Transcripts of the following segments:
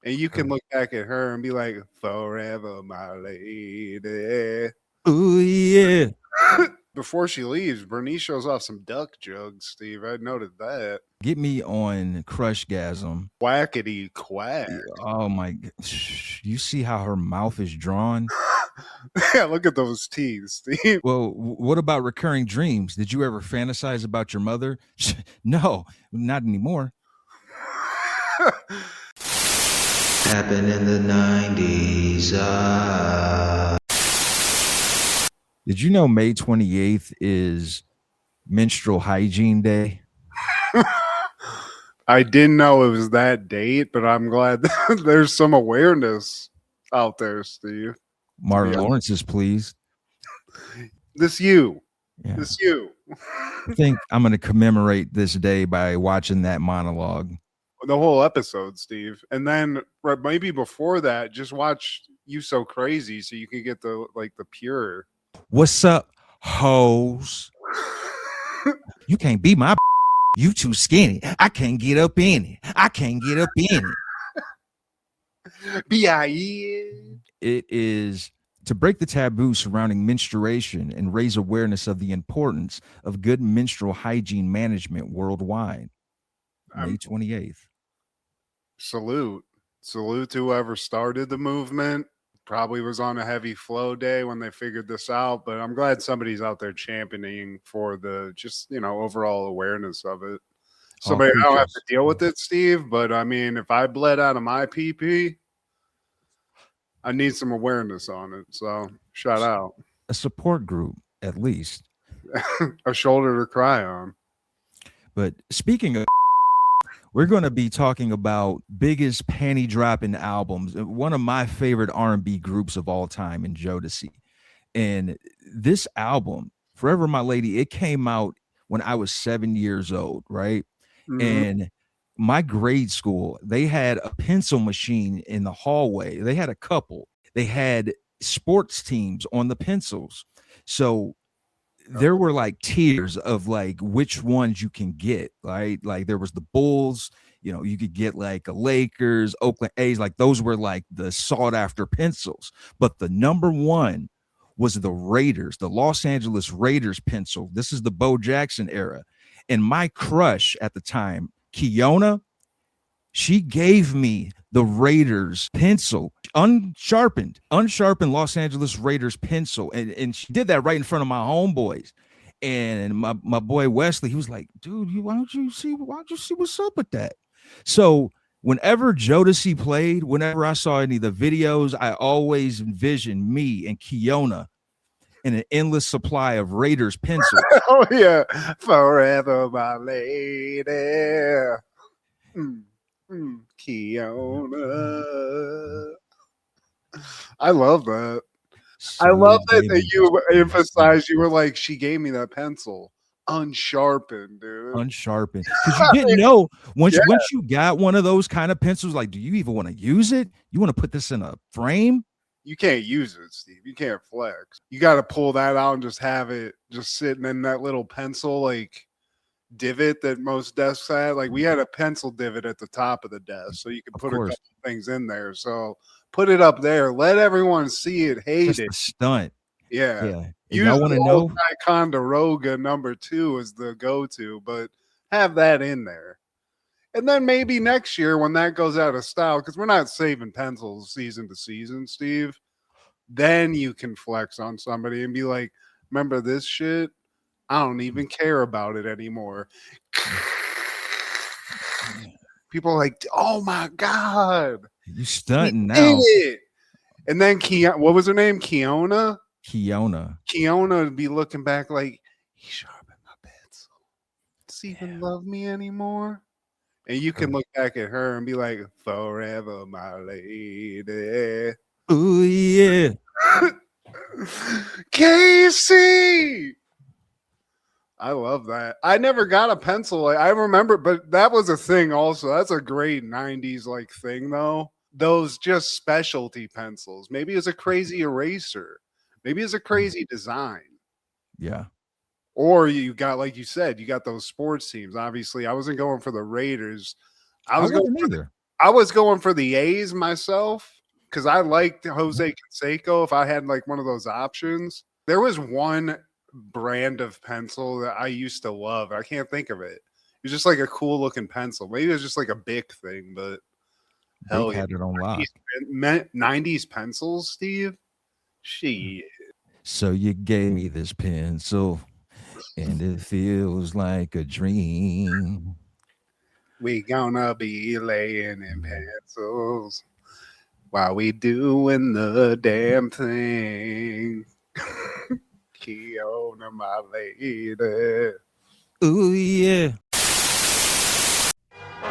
And you can look back at her and be like, forever, my lady. Oh, yeah. Before she leaves, Bernice shows off some duck jugs, Steve. I noted that. Get me on Crushgasm. Whackety quack. Oh my! You see how her mouth is drawn? Yeah, look at those teeth, Steve. Well, what about recurring dreams? Did you ever fantasize about your mother? No, not anymore. Happened in the 90s. Did you know May 28th is Menstrual Hygiene Day? I didn't know it was that date, but I'm glad there's some awareness out there, Steve. Martin Lawrence is pleased. This you. Yeah. This you. I think I'm going to commemorate this day by watching that monologue. The whole episode, Steve. And then maybe before that, just watch You So Crazy so you can get the pure. What's up, hoes? You can't be my you too skinny. I can't get up in it. I can't get up in it. B-I-E. It is to break the taboo surrounding menstruation and raise awareness of the importance of good menstrual hygiene management worldwide. May 28th. Salute to whoever started the movement. Probably was on a heavy flow day when they figured this out, but I'm glad somebody's out there championing for the just, overall awareness of it. Somebody, I don't have to deal with it, Steve, but I mean, if I bled out of my PP, I need some awareness on it. So shout out. A support group, at least. A shoulder to cry on. But speaking of, we're going to be talking about biggest panty dropping albums. One of my favorite R&B groups of all time in Jodeci. And this album, Forever My Lady, it came out when I was 7 years old, right? Mm-hmm. And my grade school, they had a pencil machine in the hallway. They had a couple. They had sports teams on the pencils. So there were like tiers of like which ones you can get, right? Like there was the Bulls, you could get like a Lakers, Oakland A's, like those were like the sought after pencils. But the number one was the Raiders, the Los Angeles Raiders pencil. This is the Bo Jackson era. And my crush at the time, Kiona, she gave me the Raiders pencil, unsharpened Los Angeles Raiders pencil. And she did that right in front of my homeboys. And my boy Wesley, he was like, dude, why don't you see what's up with that? So whenever Jodeci played, whenever I saw any of the videos, I always envisioned me and Kiona in an endless supply of Raiders pencils. Oh, yeah. Forever, my lady. Kiona. I love that. So I love that you emphasized, you were like, she gave me that pencil. Unsharpened, dude. Unsharpened. Because you didn't know once you got one of those kind of pencils, like, do you even want to use it? You want to put this in a frame? You can't use it, Steve. You can't flex. You got to pull that out and just have it just sitting in that little pencil, like, divot that most desks had. Like, we had a pencil divot at the top of the desk, so you could put a couple things in there. So put it up there. Let everyone see it. Hate just it. A stunt. Yeah. You want to know Ticonderoga number 2 is the go-to, but have that in there. And then maybe next year when that goes out of style, because we're not saving pencils season to season, Steve, then you can flex on somebody and be like, remember this shit? I don't even care about it anymore. People are like, oh my God. You stunting now. It. And then what was her name? Kiona would be looking back like, he sharpened my pencil. Does he even love me anymore? And you can look back at her and be like, forever, my lady. Oh, yeah. Casey! I love that. I never got a pencil. I remember, but that was a thing also. That's a great 90s like thing, though. Those just specialty pencils. Maybe it's a crazy eraser. Maybe it's a crazy design. Yeah. Or you got, like you said, you got those sports teams. Obviously, I wasn't going for the Raiders. I was going I was going for the A's myself because I liked Jose Canseco if I had like one of those options. There was one brand of pencil that I used to love. I can't think of it. It was just like a cool looking pencil. Maybe it was just like a Bic thing, but hell They yeah. had it on lock. 90s pencils, Steve? Shit. So you gave me this pencil, and it feels like a dream. We gonna be laying in pencils while we doing the damn thing. Kiona, my lady. Ooh, yeah.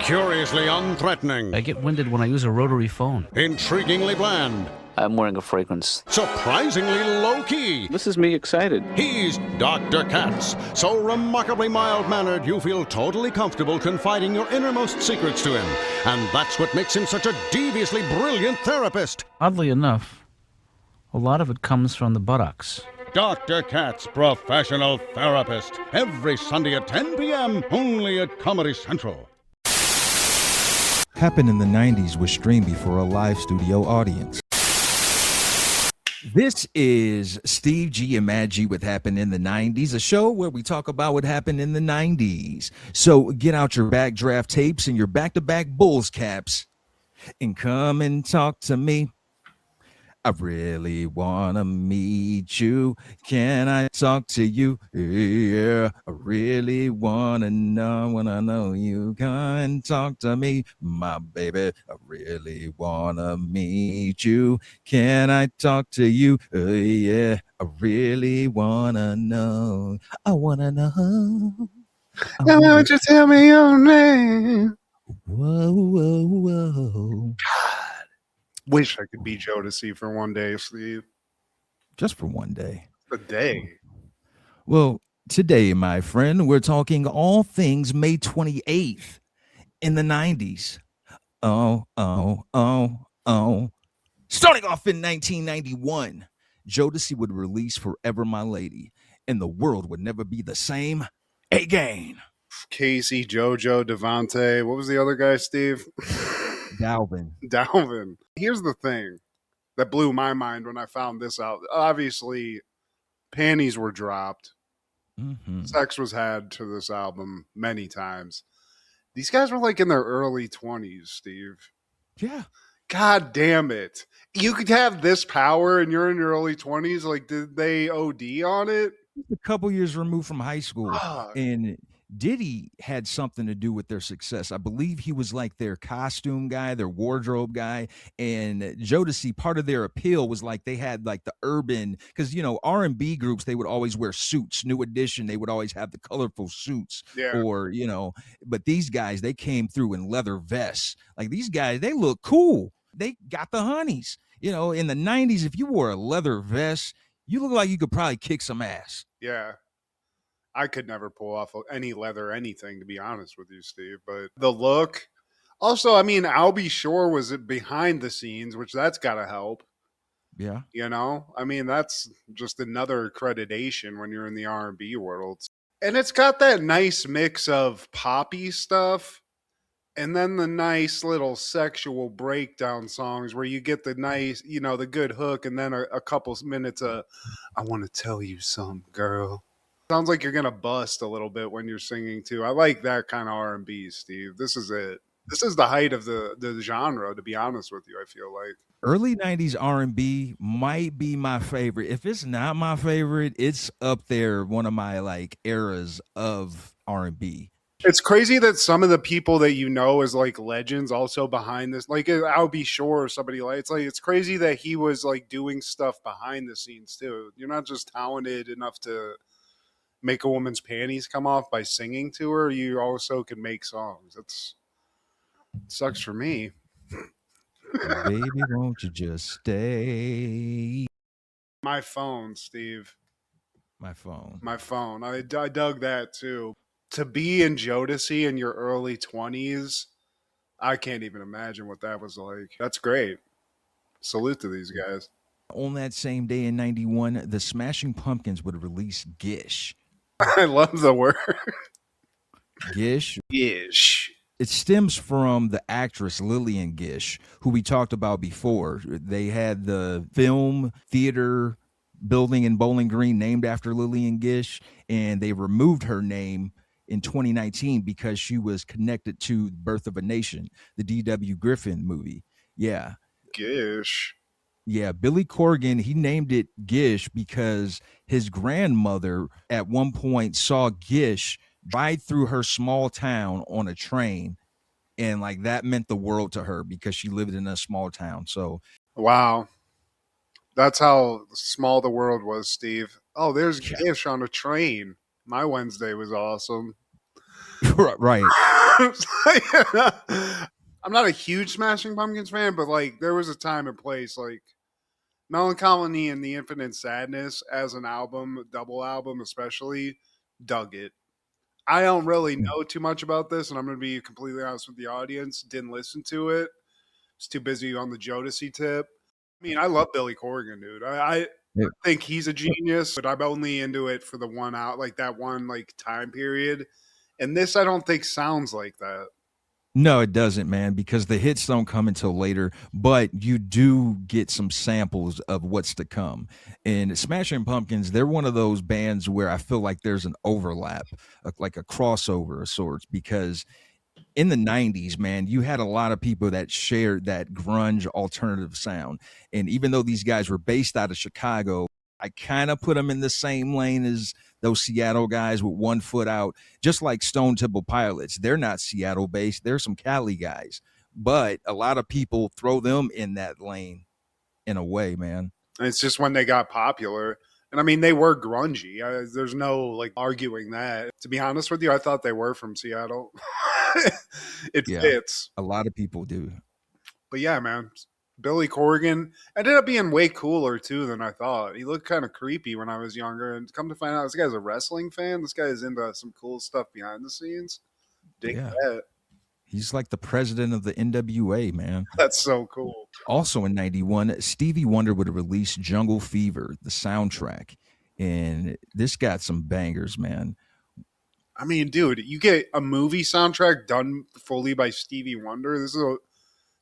Curiously unthreatening. I get winded when I use a rotary phone. Intriguingly bland. I'm wearing a fragrance. Surprisingly low-key. This is me excited. He's Dr. Katz. So remarkably mild-mannered, you feel totally comfortable confiding your innermost secrets to him. And that's what makes him such a deviously brilliant therapist. Oddly enough, a lot of it comes from the buttocks. Dr. Katz, professional therapist. Every Sunday at 10 p.m. only at Comedy Central. Happened in the 90s was streamed before a live studio audience. This is Steve G and Mad G with Happened in the 90s, a show where we talk about what happened in the 90s. So get out your backdraft tapes and your back-to-back Bulls caps and come and talk to me. I really want to meet you. Can I talk to you? Yeah, I really want to know you. Can talk to me, my baby. I really want to meet you. Can I talk to you? Yeah, I really want to know. I want to know. Now, why don't you tell me your name? Whoa, whoa, whoa. Wish I could be Jodeci for one day, Steve. Just for one day. A day. Well, today, my friend, we're talking all things May 28th in the 90s. Oh. Starting off in 1991, Jodeci would release Forever My Lady, and the world would never be the same again. Casey, JoJo, Devontae. What was the other guy, Steve? Dalvin. Here's the thing that blew my mind when I found this out. Obviously, panties were dropped. Mm-hmm. Sex was had to this album many times. These guys were like in their early 20s, Steve. Yeah. God damn it. You could have this power and you're in your early 20s. Like, did they OD on it? A couple years removed from high school. Fuck. And Diddy had something to do with their success. I believe he was like their costume guy, their wardrobe guy. And Jodeci, part of their appeal was like they had like the urban, because, you know, R&B groups, they would always wear suits. New Edition, they would always have the colorful suits. Yeah. Or, you know, but these guys, they came through in leather vests. Like these guys, they look cool. They got the honeys. You know, in the 90s, if you wore a leather vest, you look like you could probably kick some ass. Yeah. I could never pull off any leather anything, to be honest with you, Steve. But the look. Also, I mean, I'll Be Sure was behind the scenes, which that's got to help. Yeah. You know? I mean, that's just another accreditation when you're in the R&B world. And it's got that nice mix of poppy stuff and then the nice little sexual breakdown songs where you get the nice, you know, the good hook and then a couple minutes of, I want to tell you something, girl. Sounds like you're gonna bust a little bit when you're singing too. I like that kind of R&B, Steve. This is it. This is the height of the genre, to be honest with you. I feel like early 90s R&B might be my favorite. If it's not my favorite, it's up there, one of my like eras of R&B. It's crazy that some of the people that you know as like legends also behind this, like I'll Be Sure or somebody like it's crazy that he was like doing stuff behind the scenes too. You're not just talented enough to make a woman's panties come off by singing to her. You also can make songs. It sucks for me. Baby, won't you just stay? My phone, Steve. My phone. I dug that too. To be in Jodeci in your early 20s, I can't even imagine what that was like. That's great. Salute to these guys. On that same day in 91, the Smashing Pumpkins would release Gish. I love the word. Gish. Gish. It stems from the actress Lillian Gish, who we talked about before. They had the film theater building in Bowling Green named after Lillian Gish, and they removed her name in 2019 because she was connected to Birth of a Nation, the D.W. Griffin movie. Yeah. Gish. Yeah, Billy Corgan, he named it Gish because his grandmother at one point saw Gish ride through her small town on a train. And like that meant the world to her because she lived in a small town. So, wow. That's how small the world was, Steve. Oh, there's yeah. Gish on a train. My Wednesday was awesome. Right. I'm not a huge Smashing Pumpkins fan, but like there was a time and place like Melancholy and the Infinite Sadness as an album, double album especially, dug it. I don't really know too much about this, and I'm going to be completely honest with the audience. Didn't listen to it. Was too busy on the Jodeci tip. I mean, I love Billy Corgan, dude. I think he's a genius, but I'm only into it for the one out, like that one like time period. And this, I don't think sounds like that. No, it doesn't, man, because the hits don't come until later, but you do get some samples of what's to come. And Smashing Pumpkins, they're one of those bands where I feel like there's an overlap, like a crossover of sorts, because in the 90s, man, you had a lot of people that shared that grunge alternative sound. And even though these guys were based out of Chicago, I kind of put them in the same lane as those Seattle guys with one foot out, just like Stone Temple Pilots. They're not Seattle based. They're some Cali guys, but a lot of people throw them in that lane in a way, man. And it's just when they got popular. And I mean, they were grungy. There's no like arguing that. To be honest with you, I thought they were from Seattle. It fits. A lot of people do. But yeah, man, Billy Corgan ended up being way cooler too than I thought. He looked kind of creepy when I was younger, and come to find out, this guy's a wrestling fan. This guy is into some cool stuff behind the scenes. Dig that. He's like the president of the NWA, man. That's so cool. Also in 91, Stevie Wonder would release Jungle Fever, the soundtrack. And this got some bangers, man. I mean, dude, you get a movie soundtrack done fully by Stevie Wonder.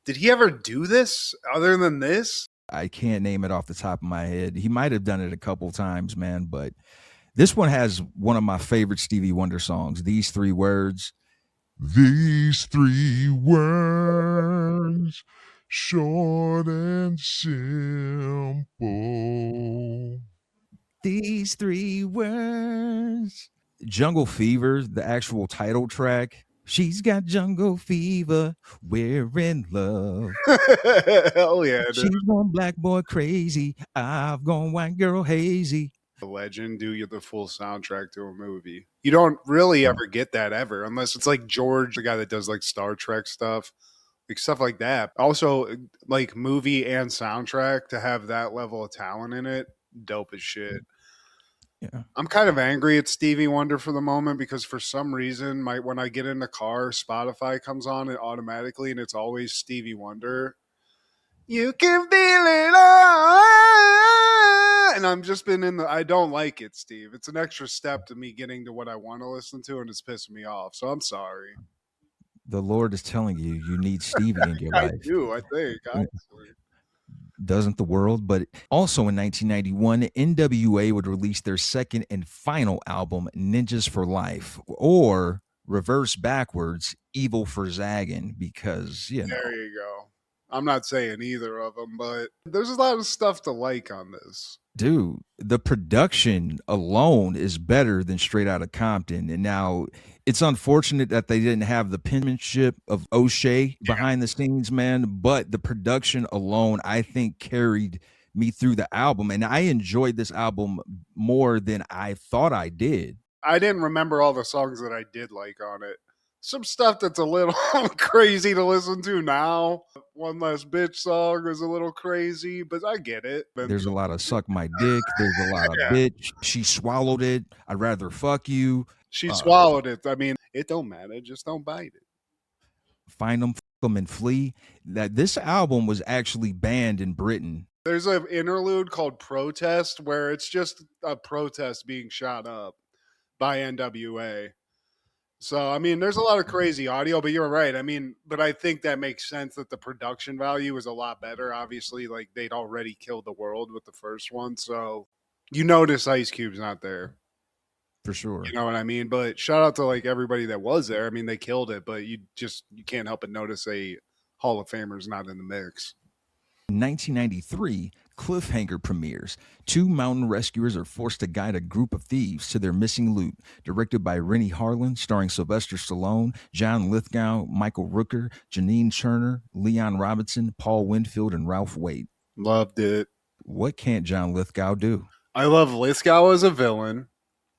Did he ever do this other than this? I can't name it off the top of my head. He might have done it a couple times, man, but this one has one of my favorite Stevie Wonder songs, These Three Words. These three words, short and simple. These three words. Jungle Fever, the actual title track. She's got jungle fever. We're in love. Hell yeah, dude. She's gone black boy crazy. I've gone white girl hazy. A legend do you the full soundtrack to a movie. You don't really ever get that ever, unless it's like George, the guy that does like Star Trek stuff, like stuff like that. Also, like movie and soundtrack to have that level of talent in it, dope as shit. Yeah. I'm kind of angry at Stevie Wonder for the moment because for some reason, when I get in the car, Spotify comes on it automatically, and it's always Stevie Wonder. You can feel it all. And I'm just been I don't like it, Steve. It's an extra step to me getting to what I want to listen to, and it's pissing me off. So I'm sorry. The Lord is telling you, you need Stevie in your I life. do, I think, honestly. Doesn't the world? But also in 1991, NWA would release their second and final album, Ninjas for Life, or reverse backwards, Evil for Zagging, because, you know. There you go. I'm not saying either of them, but there's a lot of stuff to like on this. Dude, the production alone is better than Straight Outta Compton. And now it's unfortunate that they didn't have the penmanship of O'Shea behind the scenes, man. But the production alone, I think, carried me through the album. And I enjoyed this album more than I thought I did. I didn't remember all the songs that I did like on it. Some stuff that's a little crazy to listen to now. One Less Bitch song is a little crazy, but I get it. There's a lot of suck my dick. There's a lot of bitch. She swallowed it. I'd rather fuck you. She swallowed it. I mean, it don't matter. Just don't bite it. Find them, fuck them, and flee. That this album was actually banned in Britain. There's an interlude called Protest where it's just a protest being shot up by NWA. So, I mean, there's a lot of crazy audio, but you're right. I mean, but I think that makes sense that the production value is a lot better. Obviously, like they'd already killed the world with the first one. So you notice Ice Cube's not there. For sure. You know what I mean? But shout out to like everybody that was there. I mean, they killed it, but you can't help but notice a Hall of Famer's not in the mix. In 1993, Cliffhanger premieres. Two mountain rescuers are forced to guide a group of thieves to their missing loot. Directed by Rennie Harlan, starring Sylvester Stallone, John Lithgow, Michael Rooker, Janine Turner, Leon Robinson, Paul Winfield, and Ralph Waite. Loved it. What can't John Lithgow do? I love Lithgow as a villain.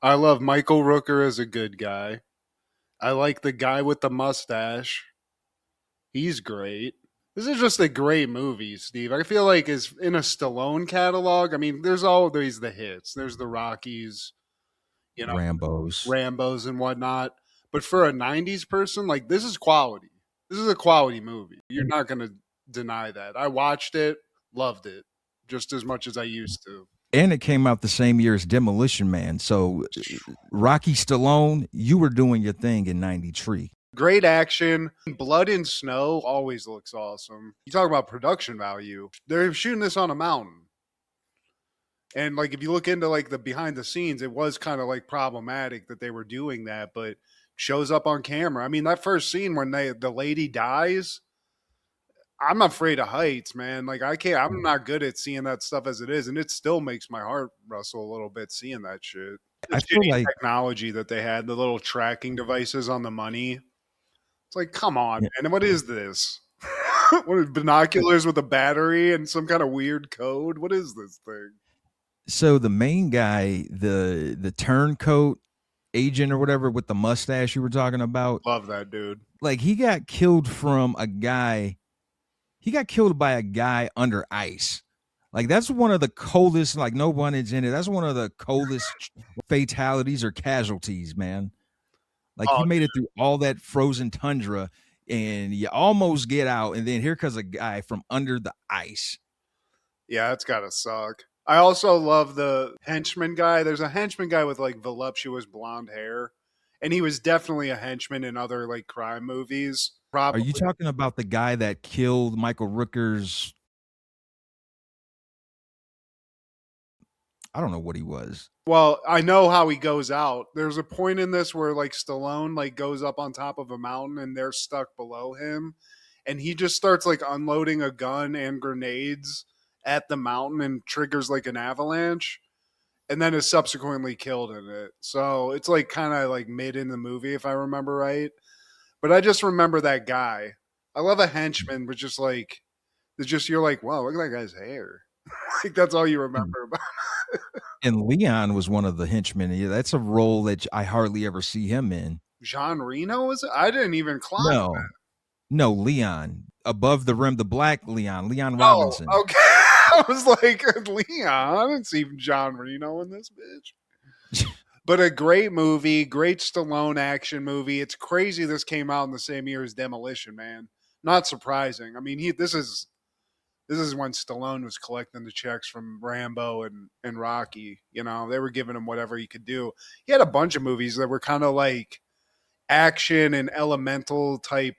I love Michael Rooker as a good guy. I like the guy with the mustache. He's great. This is just a great movie, Steve. I feel like is in a Stallone catalog. I mean, there's always the hits. There's the Rockies, you know, Rambos and whatnot. But for a 90s person, like this is quality. This is a quality movie. You're not going to deny that. I watched it, loved it just as much as I used to. And it came out the same year as Demolition Man. So Rocky Stallone, you were doing your thing in 93. Great action. Blood and Snow always looks awesome. You talk about production value. They're shooting this on a mountain. And like if you look into like the behind the scenes, it was kind of like problematic that they were doing that, but shows up on camera. I mean, that first scene when the lady dies, I'm afraid of heights, man. Like I'm not good at seeing that stuff as it is, and it still makes my heart rustle a little bit seeing that shit. The I feel like technology that they had, the little tracking devices on the money. It's like, come on, man. What is this? What are binoculars with a battery and some kind of weird code? What is this thing? So the main guy, the turncoat agent or whatever with the mustache you were talking about. Love that dude. Like he got killed from a guy. He got killed by a guy under ice. Like that's one of the coldest, like no one is in it. That's one of the coldest fatalities or casualties, man. Like he made it through all that frozen tundra and you almost get out. And then here comes a guy from under the ice. Yeah, it's gotta suck. I also love the henchman guy. There's a henchman guy with like voluptuous blonde hair. And he was definitely a henchman in other like crime movies. Probably. Are you talking about the guy that killed Michael Rooker's? I don't know what he was. Well, I know how he goes out. There's a point in this where like Stallone like goes up on top of a mountain and they're stuck below him. And he just starts like unloading a gun and grenades at the mountain and triggers like an avalanche. And then is subsequently killed in it. So it's like kind of like mid in the movie, if I remember right. But I just remember that guy. I love a henchman, but just like, it's just, you're like, wow, look at that guy's hair. Like that's all you remember about it. And Leon was one of the henchmen. Yeah, that's a role that I hardly ever see him in. Jean Reno, was it? I didn't even clock that. No, Leon. Above the rim, the black Leon Robinson. Oh, okay. I was like, Leon, I didn't see John Reno in this bitch. But a great movie, great Stallone action movie. It's crazy this came out in the same year as Demolition Man. Not surprising. I mean, this is when Stallone was collecting the checks from Rambo and Rocky. You know, they were giving him whatever he could do. He had a bunch of movies that were kind of like action and elemental type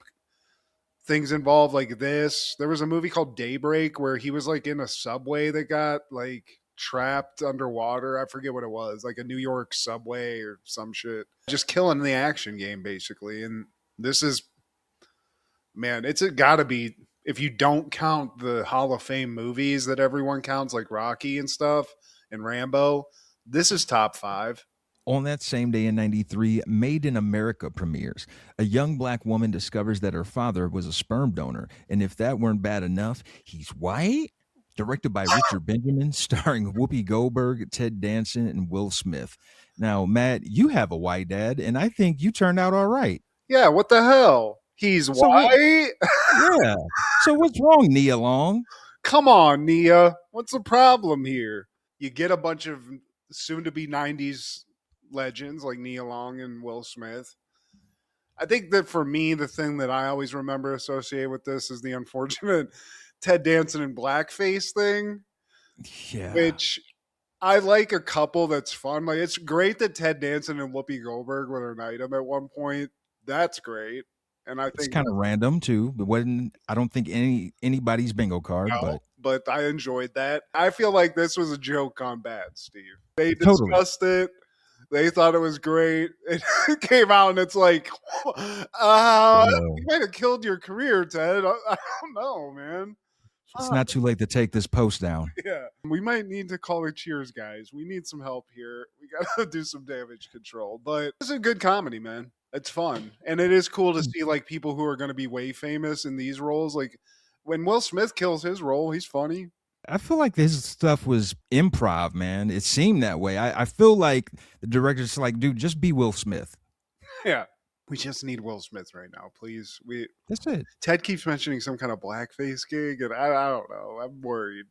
things involved, like this. There was a movie called Daybreak where he was like in a subway that got like trapped underwater. I forget what it was, like a New York subway or some shit. Just killing the action game basically. And this is, man, it's gotta be, if you don't count the Hall of Fame movies that everyone counts, like Rocky and stuff and Rambo, this is top 5. On that same day in 93, Made in America premieres. A young black woman discovers that her father was a sperm donor. And if that weren't bad enough, he's white. Directed by Richard Benjamin, starring Whoopi Goldberg, Ted Danson, and Will Smith. Now, Matt, you have a white dad, and I think you turned out all right. Yeah, what the hell? He's white? Yeah. So what's wrong, Nia Long? Come on, Nia. What's the problem here? You get a bunch of soon-to-be 90s legends like Nia Long and Will Smith. I think that for me, the thing that I always remember associated with this is the unfortunate Ted Danson and blackface thing. Yeah. Which I like a couple that's fun. Like it's great that Ted Danson and Whoopi Goldberg were an item at one point. That's great. And I It's think kind of random too. But wasn't I don't think anybody's bingo card, no, but but I enjoyed that. I feel like this was a joke gone bad, Steve. They totally. discussed it. They thought it was great. It came out and it's like, you might have killed your career, Ted. I don't know, man. It's not too late to take this post down. Yeah. We might need to call it Cheers, guys. We need some help here. We got to do some damage control. But it's a good comedy, man. It's fun. And it is cool to see like people who are going to be way famous in these roles. Like when Will Smith kills his role, he's funny. I feel like this stuff was improv, man. It seemed that way. I feel like the director's like, dude, just be Will Smith. Yeah. We just need Will Smith right now, please. That's it. Ted keeps mentioning some kind of blackface gig, and I don't know. I'm worried.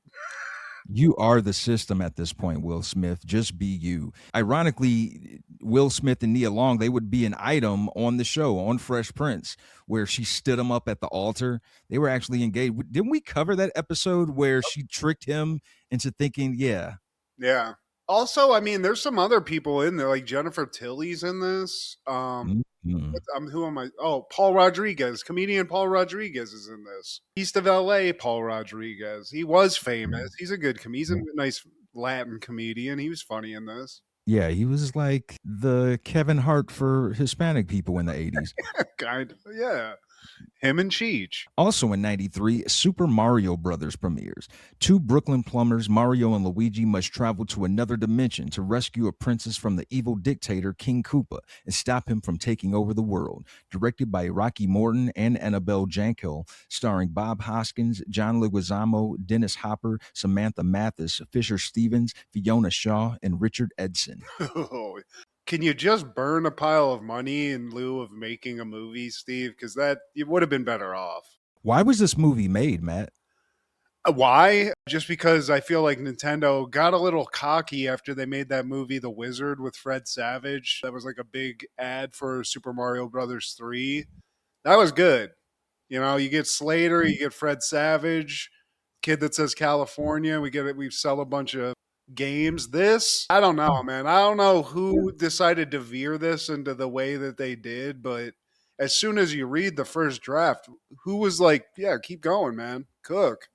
You are the system at this point, Will Smith. Just be you. Ironically, Will Smith and Nia Long, they would be an item on the show on Fresh Prince, where she stood him up at the altar. They were actually engaged. Didn't we cover that episode where she tricked him into thinking, yeah. Yeah. Also, I mean, there's some other people in there, like Jennifer Tilly's in this. Who am I? Oh, Paul Rodriguez, comedian Paul Rodriguez is in this. East of LA, Paul Rodriguez. He was famous. He's a good he's a nice Latin comedian. He was funny in this. Yeah, he was like the Kevin Hart for Hispanic people in the 80s. Kind of, yeah. Him and Cheech. Also in 93, Super Mario Brothers premieres. Two Brooklyn plumbers, Mario and Luigi, must travel to another dimension to rescue a princess from the evil dictator King Koopa and stop him from taking over the world. Directed by Rocky Morton and Annabelle Jankel, starring Bob Hoskins, John Leguizamo, Dennis Hopper, Samantha Mathis, Fisher Stevens, Fiona Shaw, and Richard Edson. Can you just burn a pile of money in lieu of making a movie, Steve? Because you would have been better off. Why was this movie made, Matt? Why? Just because I feel like Nintendo got a little cocky after they made that movie The Wizard with Fred Savage. That was like a big ad for Super Mario Brothers 3. That was good. You know, you get Slater, you get Fred Savage, kid that says California. We sell a bunch of games. This, I don't know, man. I don't know who decided to veer this into the way that they did, but as soon as you read the first draft, who was like, yeah, keep going, man. Cook.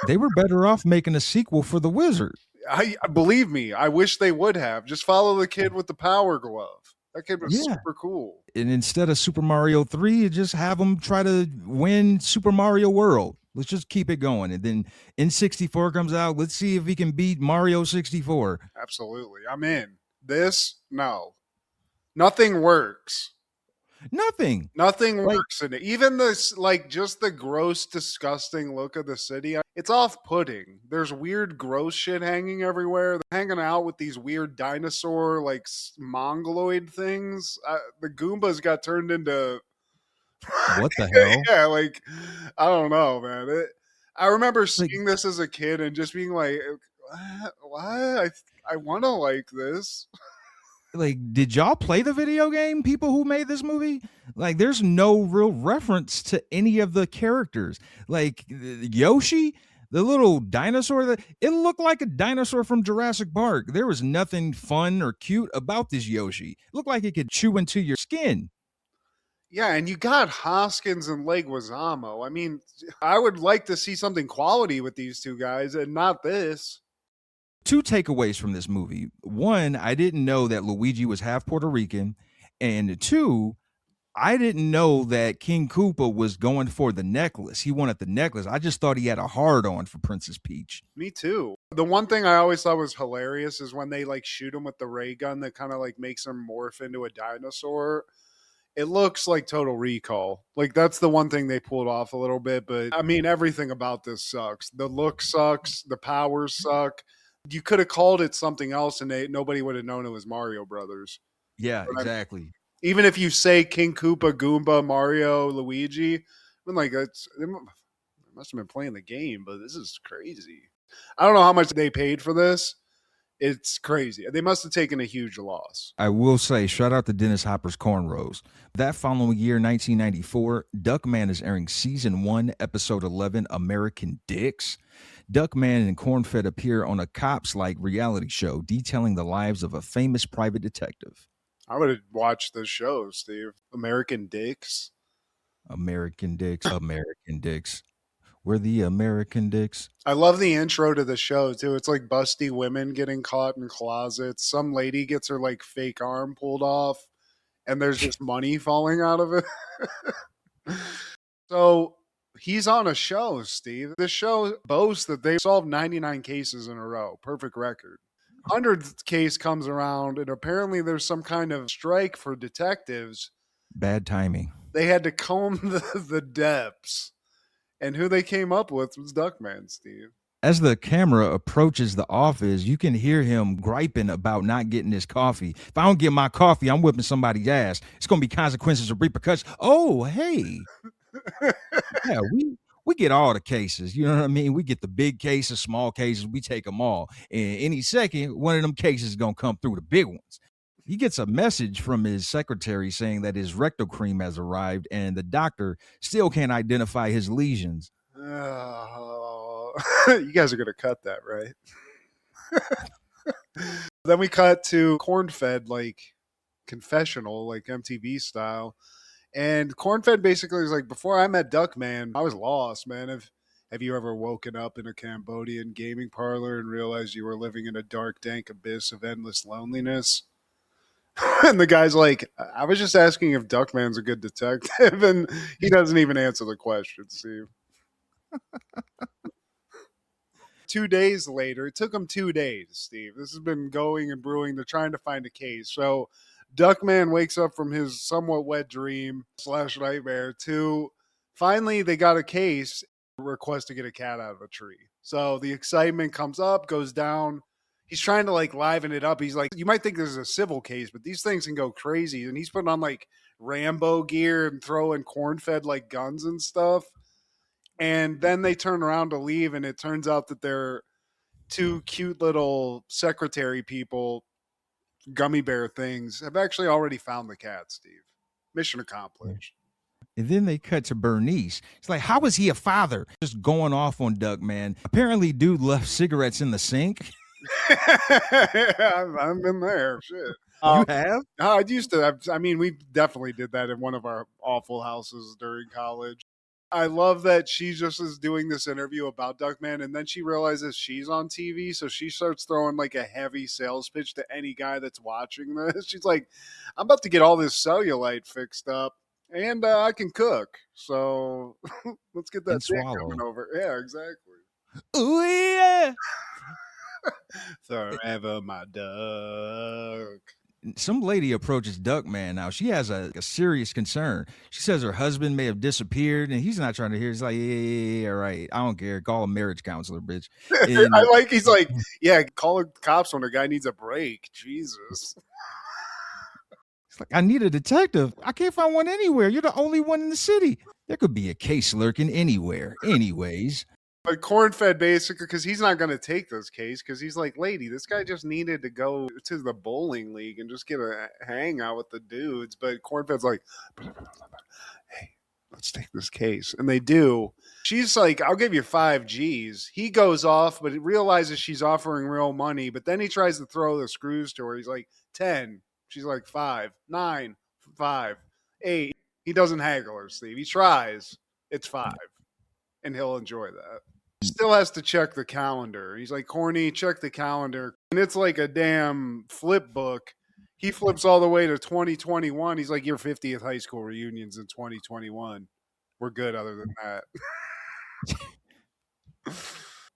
They were better off making a sequel for The Wizard. I believe me, I wish they would have. Just follow the kid with the power glove. That kid was super cool. And instead of Super Mario 3, just have them try to win Super Mario World. Let's just keep it going. And then N64 comes out. Let's see if he can beat Mario 64. Absolutely. I'm in. This, no. Nothing works. Nothing works in it. Even this, like, just the gross, disgusting look of the city, it's off-putting. There's weird, gross shit hanging everywhere. They're hanging out with these weird dinosaur, like, mongoloid things. The Goombas got turned into... What the hell? Yeah, like, I don't know, man. I remember seeing this as a kid and just being like, what? I want to like this. Like, did y'all play the video game, people who made this movie? Like, there's no real reference to any of the characters. Like, Yoshi, the little dinosaur, it looked like a dinosaur from Jurassic Park. There was nothing fun or cute about this Yoshi. It looked like it could chew into your skin. Yeah, and you got Hoskins and Leguizamo. I mean, I would like to see something quality with these two guys and not this. Two takeaways from this movie. One, I didn't know that Luigi was half Puerto Rican. And two, I didn't know that King Koopa was going for the necklace. He wanted the necklace. I just thought he had a hard-on for Princess Peach. Me too. The one thing I always thought was hilarious is when they like shoot him with the ray gun that kind of like makes him morph into a dinosaur. It looks like Total Recall. Like, that's the one thing they pulled off a little bit. But, I mean, everything about this sucks. The look sucks. The powers suck. You could have called it something else and nobody would have known it was Mario Brothers. Yeah, exactly. Even if you say King Koopa, Goomba, Mario, Luigi, I'm like, they must have been playing the game, but this is crazy. I don't know how much they paid for this. It's crazy. They must have taken a huge loss. I will say, shout out to Dennis Hopper's Cornrows. That following year, 1994, Duckman is airing season 1, episode 11, American Dicks. Duckman and Cornfed appear on a cops-like reality show detailing the lives of a famous private detective. I would have watched this show, Steve. American Dicks. American Dicks, American Dicks. We're the American Dicks. I love the intro to the show, too. It's like busty women getting caught in closets. Some lady gets her like fake arm pulled off, and there's just money falling out of it. So he's on a show, Steve. This show boasts that they solved 99 cases in a row. Perfect record. 100th case comes around, and apparently there's some kind of strike for detectives. Bad timing. They had to comb the depths. And who they came up with was Duckman, Steve. As the camera approaches the office, you can hear him griping about not getting his coffee. If I don't get my coffee, I'm whipping somebody's ass. It's going to be consequences or repercussions. Oh, hey. Yeah, we get all the cases. You know what I mean? We get the big cases, small cases. We take them all. And any second, one of them cases is going to come through, the big ones. He gets a message from his secretary saying that his rectal cream has arrived and the doctor still can't identify his lesions. Oh, you guys are going to cut that, right? Then we cut to Cornfed, like confessional, like MTV style. And Cornfed basically is like, before I met Duckman, I was lost, man. Have you ever woken up in a Cambodian gaming parlor and realized you were living in a dark, dank abyss of endless loneliness? And the guy's like, I was just asking if Duckman's a good detective, and he doesn't even answer the question, Steve. 2 days later, it took him 2 days, Steve. This has been going and brewing. They're trying to find a case. So Duckman wakes up from his somewhat wet dream / nightmare to finally they got a case, request to get a cat out of a tree. So the excitement comes up, goes down. He's trying to like liven it up. He's like, you might think this is a civil case, but these things can go crazy. And he's putting on like Rambo gear and throwing corn-fed like guns and stuff. And then they turn around to leave, and it turns out that they're two cute little secretary people, gummy bear things, have actually already found the cat, Steve. Mission accomplished. And then they cut to Bernice. It's like, how is he a father? Just going off on Duckman. Apparently, dude left cigarettes in the sink. I've been there. Shit. You have? I used to have, I mean, we definitely did that in one of our awful houses during college. I love that she just is doing this interview about Duckman, and then she realizes she's on TV, so she starts throwing like a heavy sales pitch to any guy that's watching this. She's like, I'm about to get all this cellulite fixed up, and I can cook, so let's get that thing coming over. Yeah, exactly. Ooh, yeah. Forever, my duck. Some lady approaches Duckman now. She has a serious concern. She says her husband may have disappeared, and he's not trying to hear. He's like, yeah, right. I don't care. Call a marriage counselor, bitch. And I like, he's like, yeah, call the cops when a guy needs a break. Jesus. It's like, I need a detective. I can't find one anywhere. You're the only one in the city. There could be a case lurking anywhere. Anyways. But Cornfed basically, because he's not going to take this case, because he's like, lady, this guy just needed to go to the bowling league and just get a hangout with the dudes. But Cornfed's like, hey, let's take this case. And they do. She's like, I'll give you 5 G's. He goes off, but he realizes she's offering real money. But then he tries to throw the screws to her. He's like, 10. She's like, 5, 9, 5, 8. He doesn't haggle her, Steve. He tries. It's 5. And he'll enjoy that. Still has to check the calendar. He's like, Corny, check the calendar. And it's like a damn flip book. He flips all the way to 2021. He's like, your 50th high school reunion's in 2021. We're good other than that.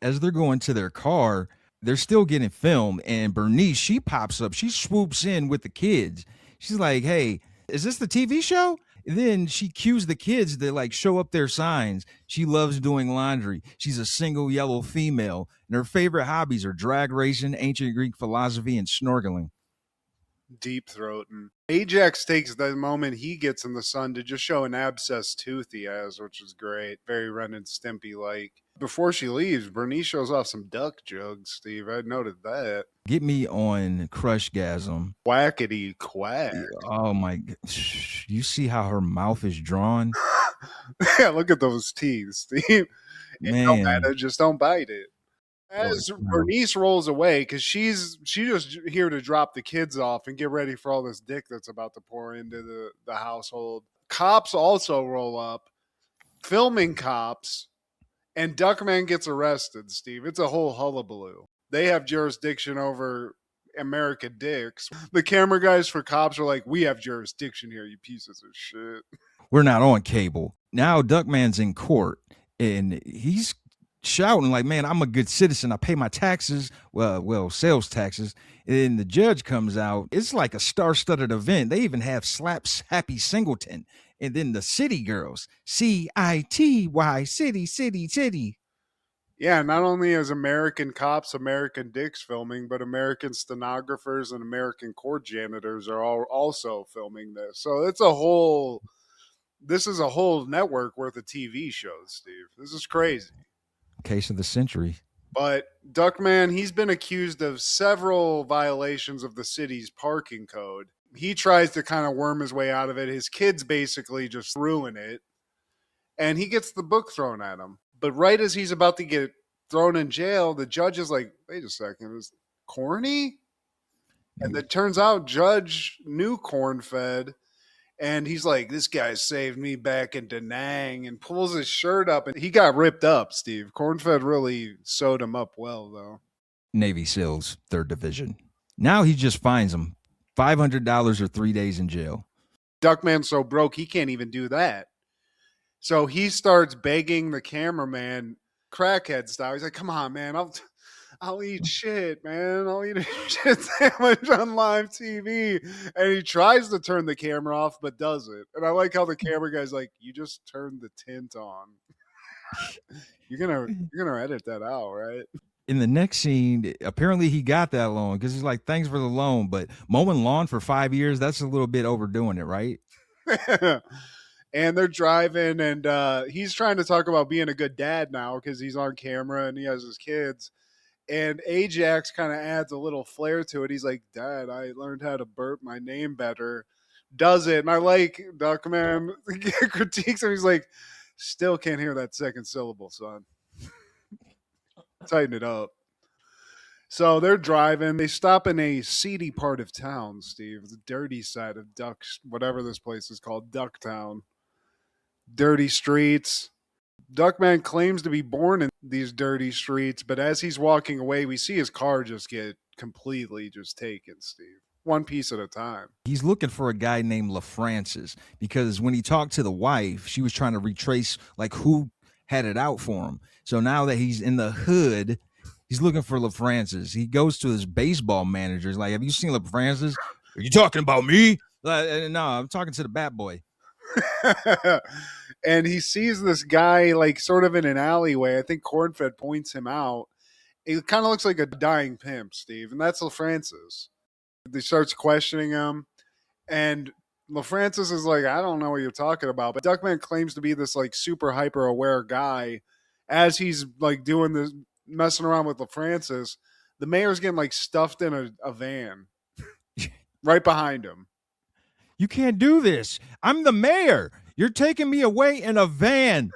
As they're going to their car, they're still getting filmed. And Bernice, she pops up. She swoops in with the kids. She's like, hey, is this the TV show? Then she cues the kids to like show up their signs. She loves doing laundry. She's a single yellow female, and her favorite hobbies are drag racing, ancient Greek philosophy, and snorkeling. deep throating. Ajax takes the moment he gets in the sun to just show an abscessed tooth he has, which is great. Very Ren and Stimpy like. Before she leaves, Bernice shows off some duck jugs, Steve. I noted that. Get me on Crushgasm. Quackity quack. Oh my! You see how her mouth is drawn? Yeah, look at those teeth, Steve. Man, No matter, just don't bite it. As Lord, no. Bernice rolls away, because she's just here to drop the kids off and get ready for all this dick that's about to pour into the household. Cops also roll up, filming cops, and Duckman gets arrested, Steve. It's a whole hullabaloo. They have jurisdiction over America dicks. The camera guys for cops are like, we have jurisdiction here, you pieces of shit. We're not on cable. Now Duckman's in court and he's shouting like, man, I'm a good citizen. I pay my taxes, well, sales taxes. And the judge comes out. It's like a star-studded event. They even have Slaps Happy Singleton. And then the city girls, C-I-T-Y, city. Yeah, not only is American cops, American dicks filming, but American stenographers and American court janitors are all also filming this. So this is a whole network worth of TV shows, Steve. This is crazy. Case of the century. But Duckman, he's been accused of several violations of the city's parking code. He tries to kind of worm his way out of it. His kids basically just ruin it. And he gets the book thrown at him. But right as he's about to get thrown in jail, the judge is like, wait a second, is Corny? And it turns out Judge knew Cornfed. And he's like, this guy saved me back in Da Nang, and pulls his shirt up. And he got ripped up, Steve. Cornfed really sewed him up well, though. Navy SEALs, 3rd Division. Now he just fines him $500 or 3 days in jail. Duckman's so broke, he can't even do that. So he starts begging the cameraman, crackhead style. He's like, come on, man, I'll eat shit, man. I'll eat a shit sandwich on live TV. And he tries to turn the camera off, but doesn't. And I like how the camera guy's like, you just turned the tint on. You're gonna edit that out, right? In the next scene, apparently he got that loan because he's like, thanks for the loan. But mowing lawn for 5 years, that's a little bit overdoing it, right? And they're driving, and he's trying to talk about being a good dad now because he's on camera and he has his kids. And Ajax kind of adds a little flair to it. He's like, Dad, I learned how to burp my name better. Does it? And I like Duckman critiques him. He's like, still can't hear that second syllable, son. Tighten it up. So they're driving. They stop in a seedy part of town, Steve. The dirty side of Ducks, whatever this place is called, Ducktown. Dirty streets. Duckman claims to be born in these dirty streets, but as he's walking away, we see his car just get completely just taken, Steve. One piece at a time. He's looking for a guy named LaFrancis because when he talked to the wife, she was trying to retrace like who had it out for him. So now that he's in the hood, he's looking for LaFrancis. He goes to his baseball manager. He's like, have you seen LaFrancis? Are you talking about me? No, I'm talking to the bat boy. And he sees this guy like sort of in an alleyway. I think Cornfed points him out. It kind of looks like a dying pimp, Steve, and that's LaFrancis. He starts questioning him, and LaFrancis is like, I don't know what you're talking about. But Duckman claims to be this like super hyper aware guy. As he's like doing this, messing around with LaFrancis, the mayor's getting like stuffed in a van right behind him. You can't do this. I'm the mayor. You're taking me away in a van.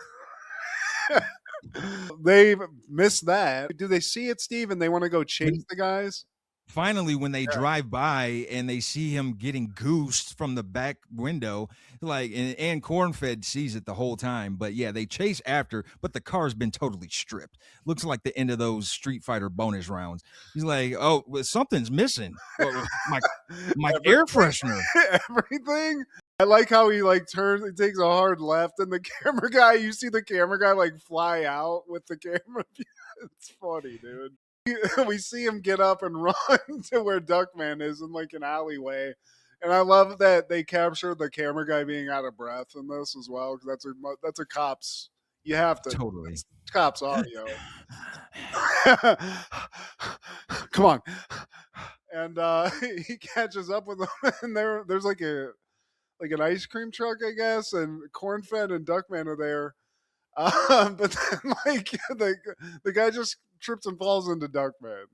They missed that. Do they see it, Steve, and they want to go chase the guys? Finally, when they drive by and they see him getting goosed from the back window, like, and Cornfed sees it the whole time. But yeah, they chase after, but the car's been totally stripped. Looks like the end of those Street Fighter bonus rounds. He's like, oh, well, something's missing. My air freshener. Everything. I like how he like turns, he takes a hard left, and the camera guy, you see the camera guy like fly out with the camera. It's funny, dude. We see him get up and run to where Duckman is in like an alleyway. And I love that they captured the camera guy being out of breath in this as well, because that's a cop's, you have to. Totally. Cop's audio. Come on. and he catches up with them, and there's like an ice cream truck, I guess, and Cornfed and Duckman are there. But then like the guy just trips and falls into Duckman,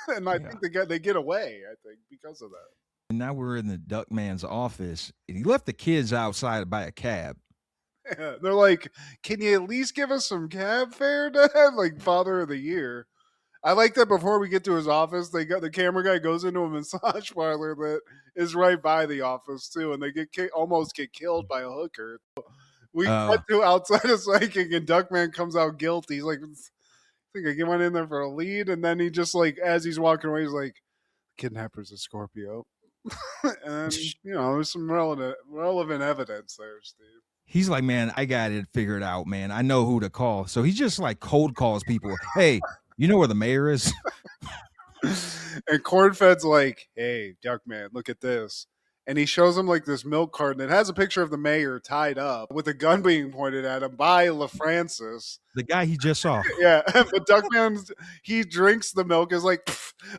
and I Yeah. think they get away. I think because of that. And now we're in the Duckman's office. And he left the kids outside by a cab. Yeah, they're like, "Can you at least give us some cab fare, Dad?" Like Father of the Year. I like that before we get to his office, they got the camera guy goes into a massage parlor that is right by the office too, and they almost get killed by a hooker. We cut to outside of psychic, and Duckman comes out guilty. He's like, I think I went in there for a lead, and then he just like as he's walking away, he's like, "Kidnapper's a Scorpio," and there's some relevant evidence there, Steve. He's like, man, I got it figured out, man. I know who to call. So he just like cold calls people. Hey, you know where the mayor is? And Cornfed's like, "Hey, Duckman, look at this." And he shows him like this milk carton. It has a picture of the mayor tied up with a gun being pointed at him by LaFrancis. The guy he just saw. Yeah, but Duckman, he drinks the milk, is like,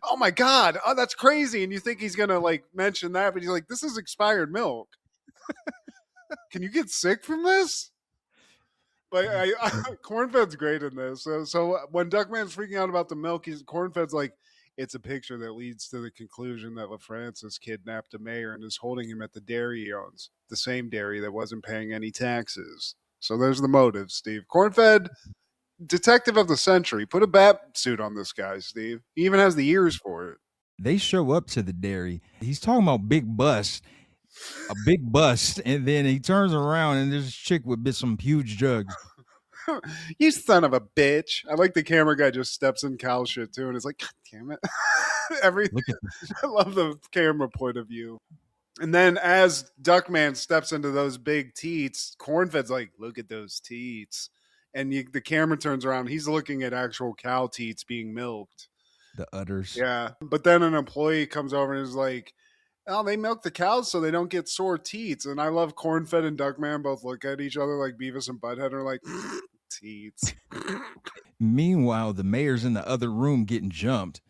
"Oh my God, oh, that's crazy." And you think he's going to like mention that, but he's like, "This is expired milk. Can you get sick from this?" But Cornfed's great in this. So when Duckman's freaking out about the milk, Cornfed's like, "It's a picture that leads to the conclusion that LaFrancis kidnapped a mayor and is holding him at the dairy he owns, the same dairy that wasn't paying any taxes." So there's the motive, Steve. Cornfed, detective of the century. Put a bat suit on this guy, Steve. He even has the ears for it. They show up to the dairy. He's talking about a big bust, and then he turns around and there's a chick with some huge jugs. You son of a bitch. I like the camera guy just steps in cow shit too, and it's like, God damn it. Everything. I love the camera point of view. And then as Duckman steps into those big teats, Cornfed's like, "Look at those teats." And the camera turns around. He's looking at actual cow teats being milked. The udders. Yeah. But then an employee comes over and is like, "Oh, they milk the cows so they don't get sore teats." And I love Cornfed and Duckman both look at each other like Beavis and Butthead are like, "Teats." Meanwhile, the mayor's in the other room getting jumped.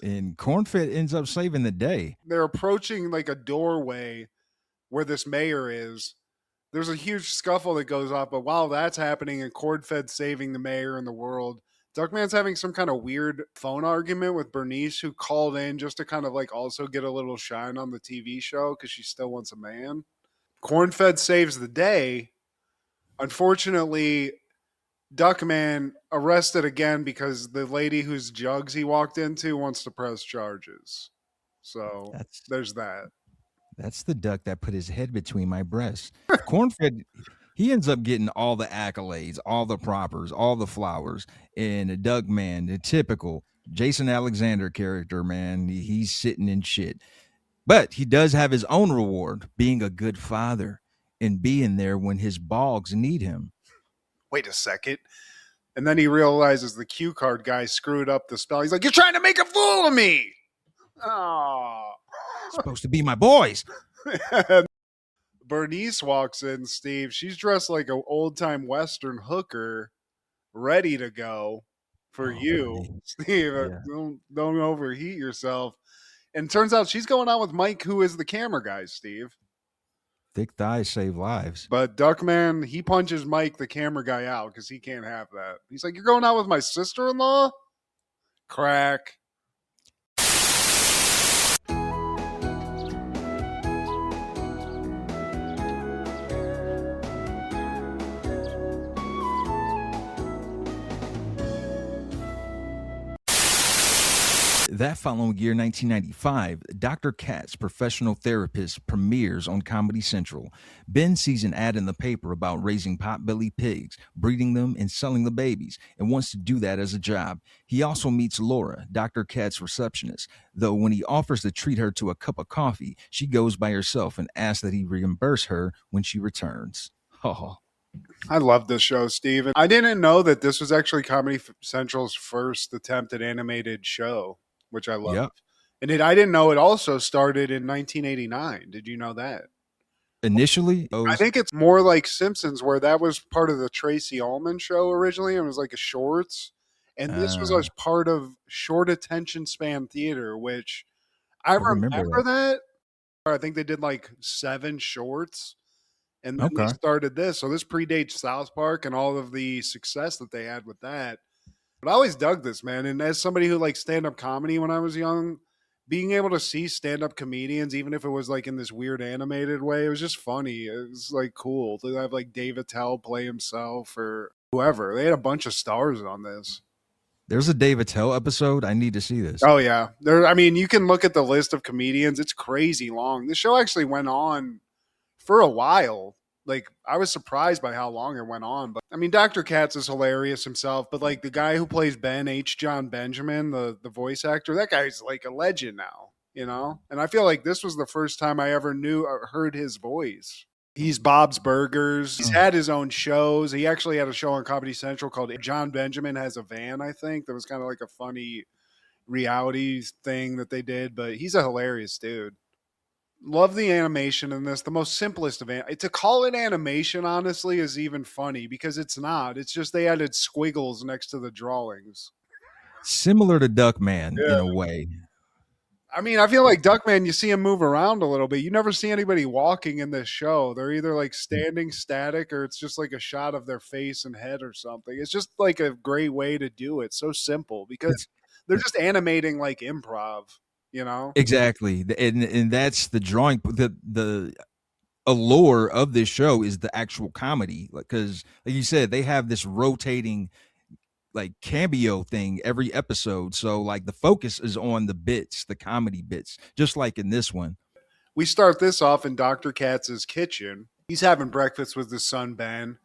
And Cornfed ends up saving the day. They're approaching like a doorway where this mayor is. There's a huge scuffle that goes off, but while that's happening and Cornfed's saving the mayor and the world, Duckman's having some kind of weird phone argument with Bernice, who called in just to kind of like also get a little shine on the TV show because she still wants a man. Cornfed saves the day. Unfortunately, Duckman arrested again because the lady whose jugs he walked into wants to press charges. So there's that. That's the duck that put his head between my breasts. Cornfed, he ends up getting all the accolades, all the propers, all the flowers. And Duckman, the typical Jason Alexander character, man, he's sitting in shit. But he does have his own reward, being a good father and being there when his bogs need him. Wait a second. And then he realizes the cue card guy screwed up the spell. He's like, "You're trying to make a fool of me." Oh. Supposed to be my boys. Bernice walks in, Steve. She's dressed like an old-time Western hooker, ready to go for you, Bernice. Steve. Yeah. Don't overheat yourself. And turns out she's going out with Mike, who is the camera guy, Steve. Thick thighs save lives. But Duckman, he punches Mike, the camera guy, out because he can't have that. He's like, "You're going out with my sister-in-law?" Crack. That following year, 1995, Dr. Katz, Professional Therapist, premieres on Comedy Central. Ben sees an ad in the paper about raising pot-bellied pigs, breeding them, and selling the babies, and wants to do that as a job. He also meets Laura, Dr. Katz's receptionist, though when he offers to treat her to a cup of coffee, she goes by herself and asks that he reimburse her when she returns. Oh. I love this show, Steve. I didn't know that this was actually Comedy Central's first attempt at animated show, which I love. Yep. And I didn't know it also started in 1989. Did you know that? Initially? I think it's more like Simpsons, where that was part of the Tracy Ullman show originally. It was like a shorts. And this was as part of short attention span theater, which I remember remember that. I think they did like 7 shorts, and then they Okay. started this. So this predates South Park and all of the success that they had with that. But I always dug this, man. And as somebody who liked stand-up comedy when I was young, being able to see stand-up comedians, even if it was like in this weird animated way, it was just funny. It was like cool to have like Dave Attell play himself or whoever. They had a bunch of stars on this. There's a Dave Attell episode. I need to see this. Oh yeah. I mean, you can look at the list of comedians. It's crazy long. The show actually went on for a while. Like, I was surprised by how long it went on. But I mean, Dr. Katz is hilarious himself, but like the guy who plays Ben, H. John Benjamin, the voice actor, that guy's like a legend now, you know? And I feel like this was the first time I ever knew or heard his voice. He's Bob's Burgers. He's had his own shows. He actually had a show on Comedy Central called John Benjamin Has a Van, I think. That was kind of like a funny reality thing that they did, but he's a hilarious dude. Love the animation in this. The most simplest of to call it animation, honestly, is even funny because it's not. It's just they added squiggles next to the drawings. Similar to Duckman in a way. I mean, I feel like Duckman, you see him move around a little bit. You never see anybody walking in this show. They're either like standing static or it's just like a shot of their face and head or something. It's just like a great way to do it. So simple because they're just animating like improv, you know? Exactly. And that's the drawing. The allure of this show is the actual comedy. Because like you said, they have this rotating like cameo thing every episode, so like the focus is on the bits, the comedy bits, just like in this one. We start this off in Dr. Katz's kitchen. He's having breakfast with his son Ben,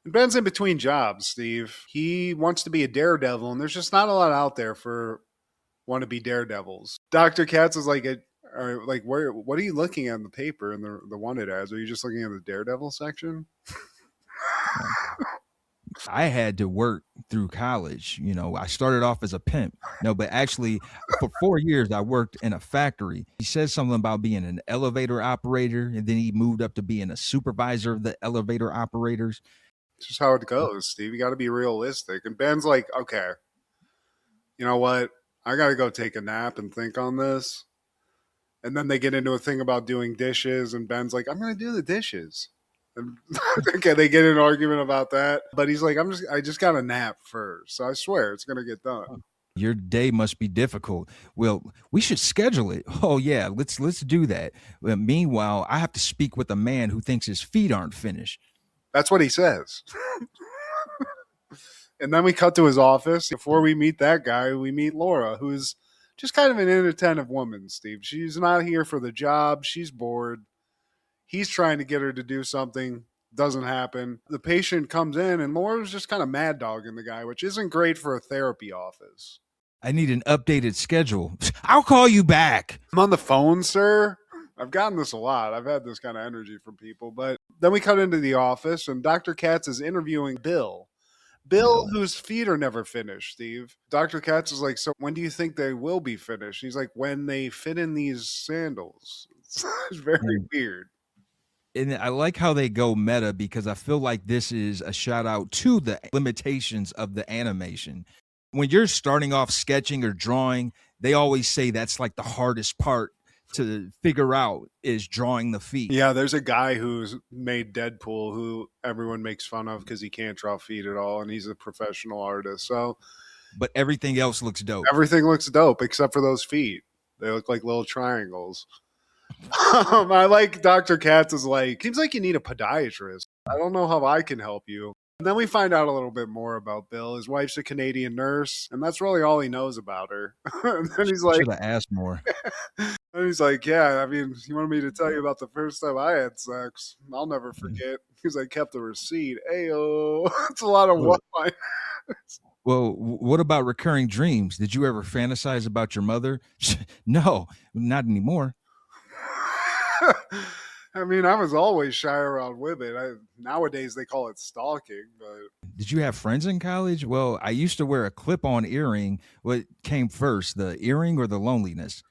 and Ben's in between jobs. Steve, he wants to be a daredevil, and there's just not a lot out there for wannabe daredevils. Dr. Katz is like where? What are you looking at in the paper in the wanted ads? Are you just looking at the daredevil section? I had to work through college. You know, I started off as a pimp. No, but actually for 4 years, I worked in a factory. He said something about being an elevator operator, and then he moved up to being a supervisor of the elevator operators. It's just how it goes, Steve. You got to be realistic. And Ben's like, okay, you know what? I got to go take a nap and think on this. And then they get into a thing about doing dishes, and Ben's like, I'm going to do the dishes. And okay, they get in an argument about that, but he's like, I just got a nap first, so I swear it's gonna get done. Your day must be difficult. Well, we should schedule it. Oh yeah, let's do that. Well, meanwhile, I have to speak with a man who thinks his feet aren't finished. That's what he says. And then we cut to his office. Before we meet that guy, we meet Laura, who's just kind of an inattentive woman, Steve. She's not here for the job. She's bored. He's trying to get her to do something. Doesn't happen. The patient comes in, and Laura's just kind of mad dogging the guy, which isn't great for a therapy office. I need an updated schedule. I'll call you back. I'm on the phone, sir. I've gotten this a lot. I've had this kind of energy from people. But then we cut into the office, and Dr. Katz is interviewing Bill. Bill, whose feet are never finished, Steve. Dr. Katz is like, so when do you think they will be finished? He's like, when they fit in these sandals. It's very weird. And I like how they go meta because I feel like this is a shout out to the limitations of the animation. When you're starting off sketching or drawing, they always say that's like the hardest part to figure out is drawing the feet. Yeah, there's a guy who's made Deadpool who everyone makes fun of because he can't draw feet at all, and he's a professional artist. So, but everything else looks dope. Everything looks dope except for those feet. They look like little triangles. I like Dr. Katz is like, seems like you need a podiatrist. I don't know how I can help you. And then we find out a little bit more about Bill. His wife's a Canadian nurse, and that's really all he knows about her. And then he's like, should have asked more. And he's like, yeah, I mean, you wanted me to tell you about the first time I had sex. I'll never forget because I kept the receipt. Ayo, it's a lot of one-liners. Well, what about recurring dreams? Did you ever fantasize about your mother? No, not anymore. I mean, I was always shy around women. Nowadays, they call it stalking. But did you have friends in college? Well, I used to wear a clip-on earring. What came first, the earring or the loneliness?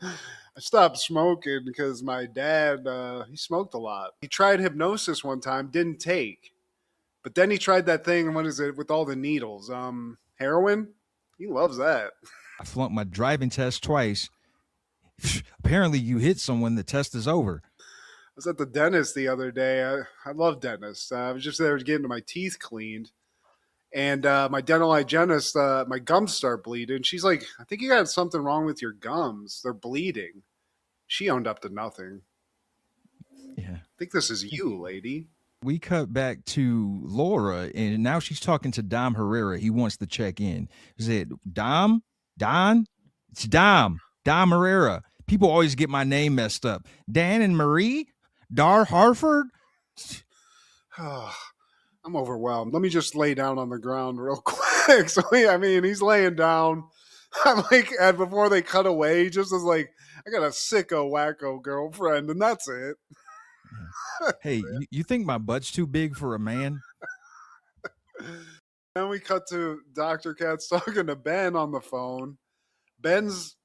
I stopped smoking because my dad, he smoked a lot. He tried hypnosis one time, didn't take. But then he tried that thing, what is it, with all the needles? Heroin? He loves that. I flunked my driving test twice. Apparently, you hit someone, the test is over. I was at the dentist the other day. I love dentists. I was just there getting my teeth cleaned. And my dental hygienist, my gums start bleeding. She's like, I think you got something wrong with your gums. They're bleeding. She owned up to nothing. Yeah. I think this is you, lady. We cut back to Laura, and now she's talking to Dom Herrera. He wants to check in. Is it Dom? Don? It's Dom Herrera. People always get my name messed up. Dan and Marie? Dar Harford? I'm overwhelmed. Let me just lay down on the ground real quick. So, he's laying down. I'm like, and before they cut away, he just is like, I got a sicko wacko girlfriend, and that's it. Hey, you think my butt's too big for a man? Then we cut to Dr. Katz talking to Ben on the phone. Ben's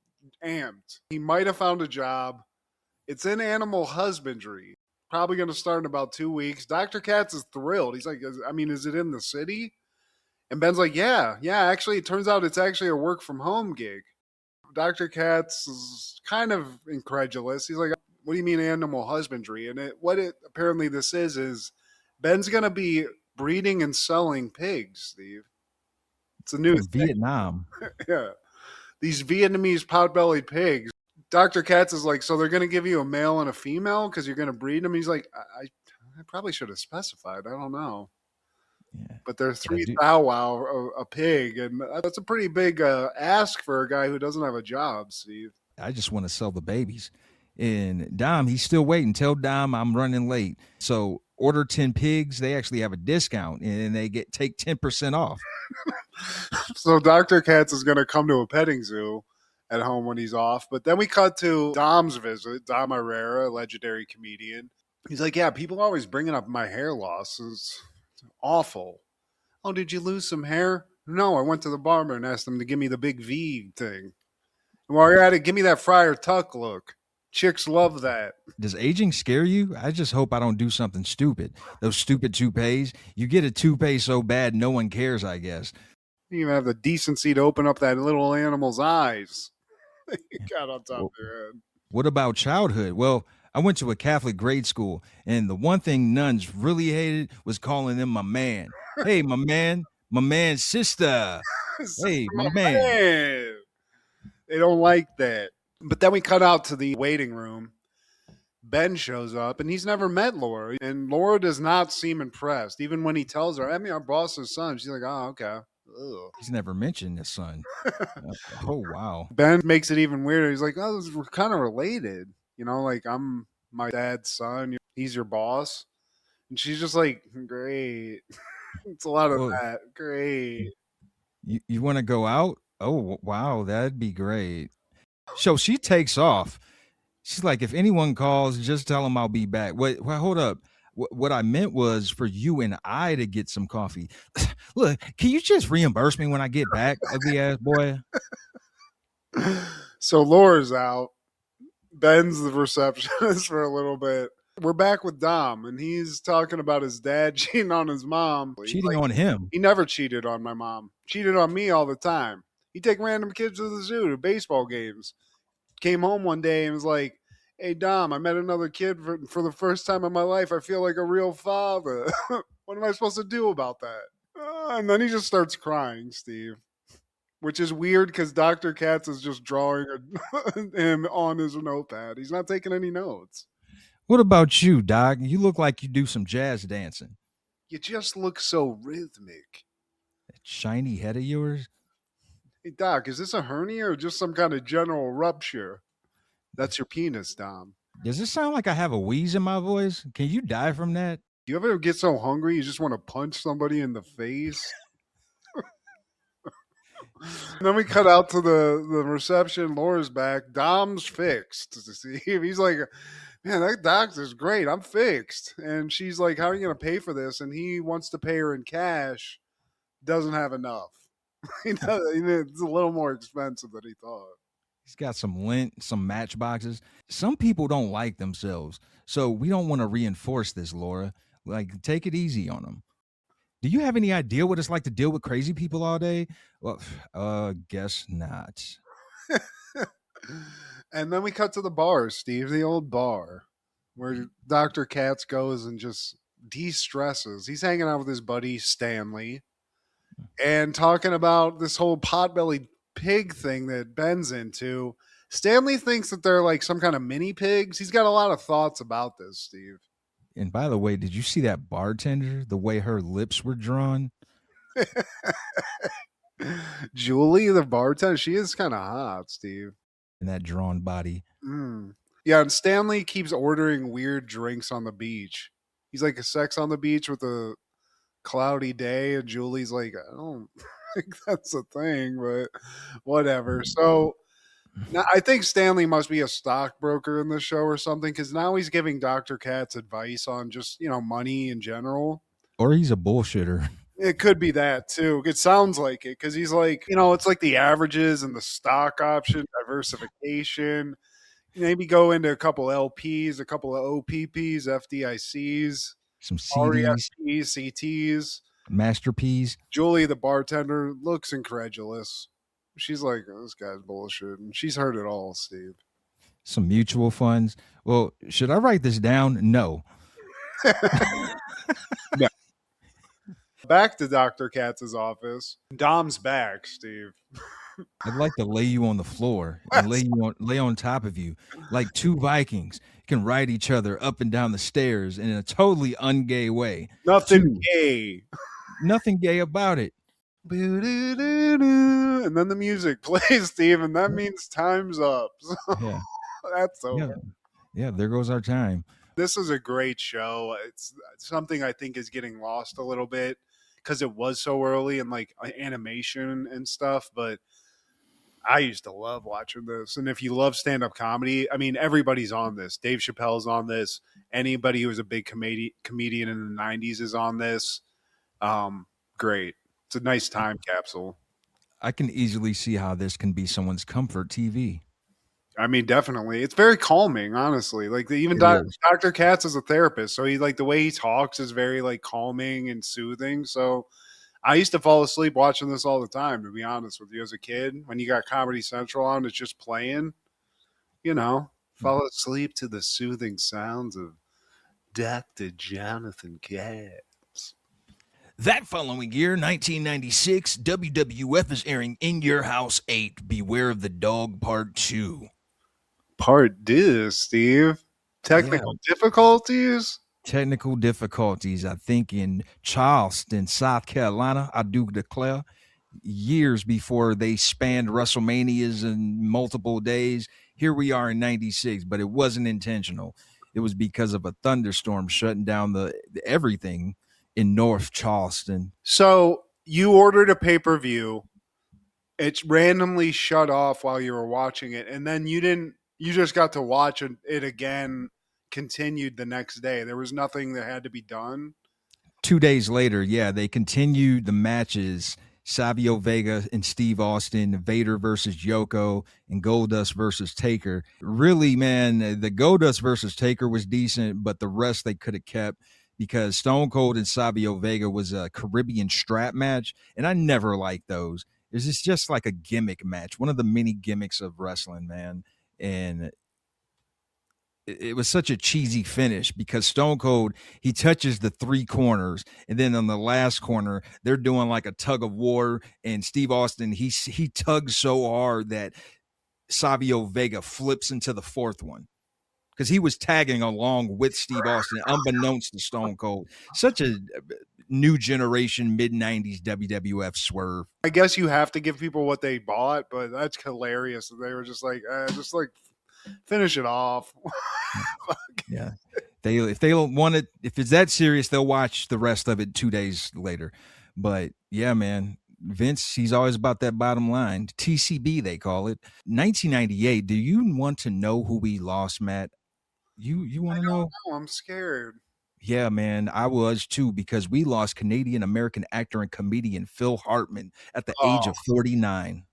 amped. He might have found a job. It's in animal husbandry. Probably going to start in about 2 weeks. Dr. Katz is thrilled. He's like, is it in the city? And Ben's like, yeah, actually, it turns out it's actually a work from home gig. Dr. Katz is kind of incredulous. He's like, what do you mean animal husbandry? And apparently this is Ben's going to be breeding and selling pigs, Steve. It's a new thing. Vietnam. Yeah. These Vietnamese pot-bellied pigs. Dr. Katz is like, so they're going to give you a male and a female because you're going to breed them? He's like, I probably should have specified. I don't know. Yeah. But they're 3 thou wow a pig, and that's a pretty big ask for a guy who doesn't have a job, Steve. I just want to sell the babies. And Dom, he's still waiting. Tell Dom I'm running late. So order 10 pigs. They actually have a discount, and they take 10% off. So Dr. Katz is going to come to a petting zoo at home when he's off. But then we cut to Dom's visit. Dom Herrera, legendary comedian. He's like, yeah, people are always bringing up my hair loss. It's awful. Oh, did you lose some hair? No, I went to the barber and asked him to give me the big V thing. And while you're at it, give me that Friar Tuck look. Chicks love that. Does aging scare you? I just hope I don't do something stupid. Those stupid toupees. You get a toupee so bad no one cares, I guess. You even have the decency to open up that little animal's eyes. You got on top of your head. What about childhood? Well, I went to a Catholic grade school, and the one thing nuns really hated was calling them my man. Hey, my man, sister. Hey, my man. They don't like that. But then we cut out to the waiting room. Ben shows up, and he's never met Laura. And Laura does not seem impressed, even when he tells her, our boss's son. She's like, oh, okay. Ugh. He's never mentioned his son. Oh, wow. Ben makes it even weirder. He's like, oh, we're kind of related. Like, I'm my dad's son. He's your boss. And she's just like, great. It's a lot of that. Great. You want to go out? Oh, wow. That'd be great. So she takes off. She's like, if anyone calls, just tell them I'll be back. Wait, hold up. What I meant was for you and I to get some coffee. Look, can you just reimburse me when I get back, ugly ass boy? So Laura's out. Ben's the receptionist for a little bit. We're back with Dom, and he's talking about his dad cheating on his mom. Cheating on him? He never cheated on my mom. Cheated on me all the time. He'd take random kids to the zoo to baseball games. Came home one day and was like, hey, Dom, I met another kid for the first time in my life. I feel like a real father. What am I supposed to do about that? And then he just starts crying, Steve. Which is weird because Dr. Katz is just drawing him on his notepad. He's not taking any notes. What about you, Doc? You look like you do some jazz dancing. You just look so rhythmic. That shiny head of yours? Hey, Doc, is this a hernia or just some kind of general rupture? That's your penis, Dom. Does it sound like I have a wheeze in my voice? Can you die from that? Do you ever get so hungry you just want to punch somebody in the face? And then we cut out to the reception. Laura's back. Dom's fixed. He's like, man, that doctor's great. I'm fixed. And she's like, how are you going to pay for this? And he wants to pay her in cash. Doesn't have enough. It's a little more expensive than he thought. He's got some lint, some matchboxes. Some people don't like themselves. So we don't want to reinforce this, Laura. Like, take it easy on them. Do you have any idea what it's like to deal with crazy people all day? Well, guess not. And then we cut to the bar, Steve, the old bar, where Dr. Katz goes and just de-stresses. He's hanging out with his buddy Stanley and talking about this whole pot-bellied pig thing that Ben's into. Stanley thinks that they're like some kind of mini pigs. He's got a lot of thoughts about this, Steve. And by the way, did you see that bartender? The way her lips were drawn. Julie, the bartender, she is kind of hot, Steve. And that drawn body. Yeah, and Stanley keeps ordering weird drinks on the beach. He's like a sex on the beach with a cloudy day, and Julie's like, I don't think that's a thing, but whatever. So now I think Stanley must be a stockbroker in the show or something, because now he's giving Dr. Katz advice on just, money in general. Or he's a bullshitter. It could be that too. It sounds like it, because he's like, it's like the averages and the stock option, diversification. Maybe go into a couple LPs, a couple of OPPs, FDICs, some CDs, RESPs, CTs. Masterpiece. Julie, the bartender, looks incredulous. She's like, oh, this guy's bullshit. And she's heard it all, Steve. Some mutual funds. Well, should I write this down? No. No. Back to Dr. Katz's office. Dom's back, Steve. I'd like to lay you on the floor and lay on top of you like two Vikings can ride each other up and down the stairs in a totally ungay way. Nothing gay. Nothing gay about it. And then the music plays, Steve, and that means time's up. So yeah. That's over. Yeah, there goes our time. This is a great show. It's something I think is getting lost a little bit because it was so early in like animation and stuff, but I used to love watching this. And if you love stand-up comedy, I mean, everybody's on this. Dave Chappelle's on this. Anybody who was a big comedian in the 90s is on this. Great. It's a nice time capsule. I can easily see how this can be someone's comfort TV. I mean, definitely. It's very calming, honestly. Like even Dr. Katz is a therapist, so he like the way he talks is very like calming and soothing. So I used to fall asleep watching this all the time, to be honest with you. As a kid, when you got Comedy Central on, it's just playing, fall asleep to the soothing sounds of Dr. Jonathan Katz. That following year, 1996, WWF is airing In Your House 8, Beware of the Dog Part 2. Part 2, Steve. Technical difficulties? Technical difficulties, I think, in Charleston, South Carolina, I do declare, years before they spanned WrestleManias in multiple days. Here we are in 96, but it wasn't intentional. It was because of a thunderstorm shutting down the everything in North Charleston. So you ordered a pay-per-view. It's randomly shut off while you were watching it, and then you just got to watch it again, continued the next day. There was nothing that had to be done. 2 days later, they continued the matches. Savio Vega and Steve Austin, Vader versus Yoko, and Goldust versus Taker. Really, man, the Goldust versus Taker was decent, but the rest they could have kept because Stone Cold and Savio Vega was a Caribbean strap match, and I never liked those. It's just like a gimmick match, one of the many gimmicks of wrestling, man. And it was such a cheesy finish because Stone Cold, he touches the three corners, and then on the last corner, they're doing like a tug of war, and Steve Austin, he tugs so hard that Savio Vega flips into the fourth one because he was tagging along with Steve Austin, unbeknownst to Stone Cold. Such a new generation, mid-90s WWF swerve. I guess you have to give people what they bought, but that's hilarious. They were just like, finish it off. Yeah. If they want it, if it's that serious, they'll watch the rest of it 2 days later. But yeah, man, Vince, he's always about that bottom line. TCB, they call it. 1998. Do you want to know who we lost, Matt? You want to know? I'm scared. Yeah, man, I was too, because we lost Canadian-American actor and comedian Phil Hartman at the age of 49.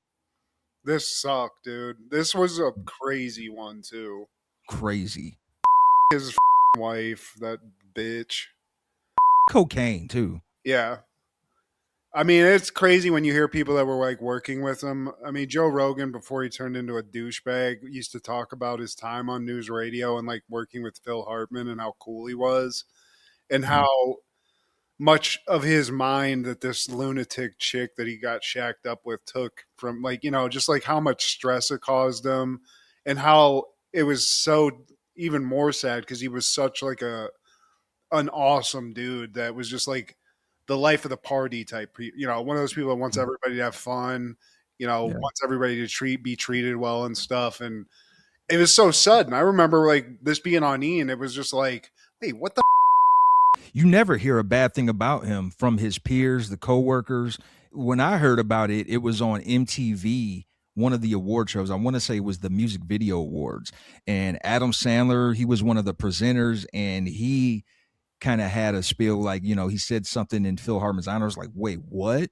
This sucked, dude. This was a crazy one, too. Crazy. His wife, that bitch. Cocaine, too. Yeah. I mean, it's crazy when you hear people that were like working with him. I mean, Joe Rogan, before he turned into a douchebag, used to talk about his time on news radio and like working with Phil Hartman and how cool he was and Mhm. how much of his mind that this lunatic chick that he got shacked up with took from, like, just like how much stress it caused him and how it was so even more sad because he was such like an awesome dude that was just like the life of the party type, one of those people that wants Mhm. everybody to have fun, Yeah. wants everybody to be treated well and stuff. And it was so sudden. I remember like this being on E, and it was just like, hey, what the You never hear a bad thing about him from his peers, the coworkers. When I heard about it, it was on MTV, one of the award shows. I want to say it was the Music Video Awards. And Adam Sandler, he was one of the presenters, and he kind of had a spiel like, he said something in Phil Hartman's honor. I was like, wait, what?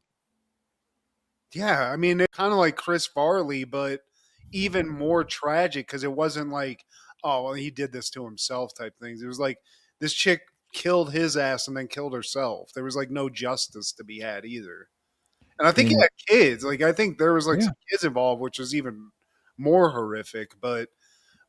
Yeah, I mean, it's kind of like Chris Farley, but even more tragic because it wasn't like, oh, well, he did this to himself type things. It was like this chick killed his ass and then killed herself. There was like no justice to be had either. And I think he And had kids. Like, I think there was like yeah, some kids involved, which was even more horrific. But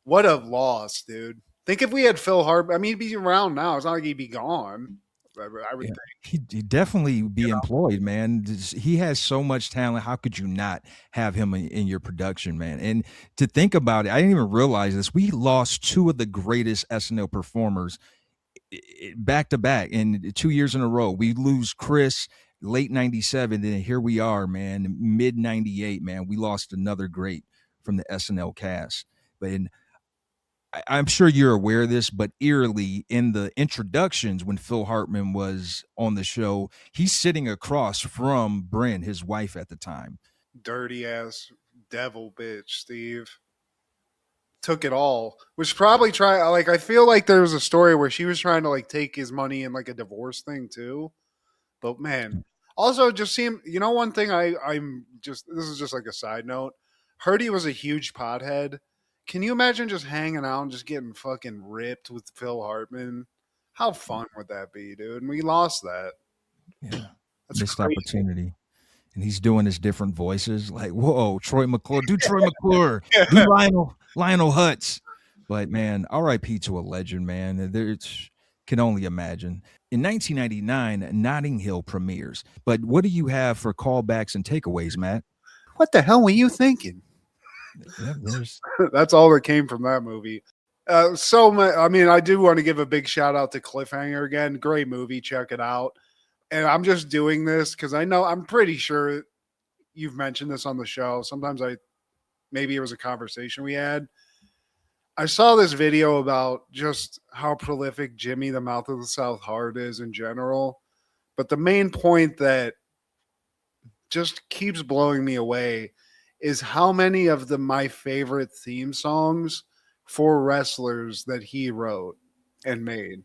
what a loss, dude. Think if we had Phil Hartman, I mean, he'd be around now. It's not like he'd be gone. I would yeah. think. He'd definitely be employed, man. He has so much talent. How could you not have him in your production, man? And to think about it, I didn't even realize this. We lost two of the greatest SNL performers back to back in 2 years in a row. We lose Chris late 97, then here we are, man, mid 98, man. We lost another great from the SNL cast. But I'm sure you're aware of this, but eerily in the introductions when Phil Hartman was on the show, he's sitting across from Bryn, his wife at the time. Dirty ass devil bitch, Steve. Took it all. Was probably I feel like there was a story where she was trying to like take his money in like a divorce thing too. But man, also just seem one thing I'm just this is just like a side note. Heard he was a huge pothead. Can you imagine just hanging out and just getting fucking ripped with Phil Hartman? How fun would that be, dude? And we lost that. Yeah. That's Missed crazy. opportunity. And he's doing his different voices like, whoa, Troy McClure, do Troy McClure, do Lionel Hutz. But man, RIP to a legend, man. There's can only imagine. In 1999, Notting Hill premieres. But what do you have for callbacks and takeaways, Matt? What the hell were you thinking? Yeah, there's That's all that came from that movie. I mean, I do want to give a big shout out to Cliffhanger again. Great movie. Check it out. And I'm just doing this because I'm pretty sure you've mentioned this on the show. Sometimes maybe it was a conversation we had. I saw this video about just how prolific Jimmy the Mouth of the South Heart is in general. But the main point that just keeps blowing me away is how many of my favorite theme songs for wrestlers that he wrote and made.